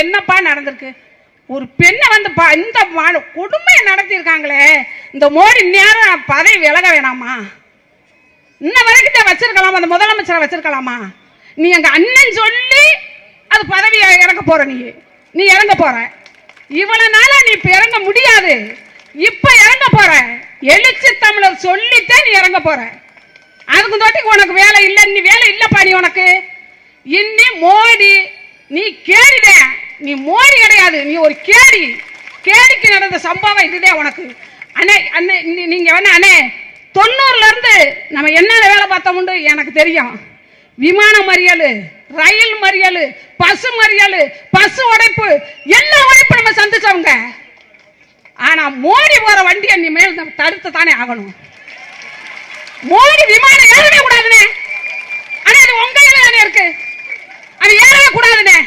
என்னப்பா நடந்திருக்கு? ஒரு பெண்ணை வந்து இந்த கொடுமையை நடத்தியிருக்காங்களே, இந்த மோடி நேரம் பதவி விலக வேணாமா? இன்ன வரைக்கும் தான் வச்சிருக்கலாமா? அந்த முதலமைச்சரை வச்சிருக்கலாமா? நீ எங்க அண்ணன் சொல்லி அது பதவியை இறங்க போற, நீ இறங்க போற. இவ்வளவு நாளா நீ இப்ப இறங்க முடியாது, இப்ப இறங்க போற. எழுச்சி தமிழர் சொல்லிட்டே நீ இறங்க போற. அதுக்கு தொட்டி உனக்கு வேலை இல்லை, நீ வேலை இல்லப்பா. நீ உனக்கு இன்னி மோடி, நீ கேடிட, நீ மோடி கிடையாது, நீ ஒரு கேடி. கேடிக்கு நடந்த சம்பவம் இதுதான் உனக்கு. அண்ணே அண்ணே நீங்க வேணா அண்ணே 90ல இருந்து நம்ம என்னென்ன வேலை பார்த்தோம்னு எனக்கு தெரியும். விமான மறியல், ரயில் மறியல், பசு மறியல், பசு உடைப்பு, எல்லா உடைப்பு நம்ம சந்திச்சவங்க. ஆனா மோடி போற வண்டியை நீ மேல் தடுத்து தானே ஆகணும். மோடி விமானம் ஏறவே கூடாதுனே. ஆனா அது உங்க கையில தானே இருக்கு, அது ஏறவே கூடாதுனே.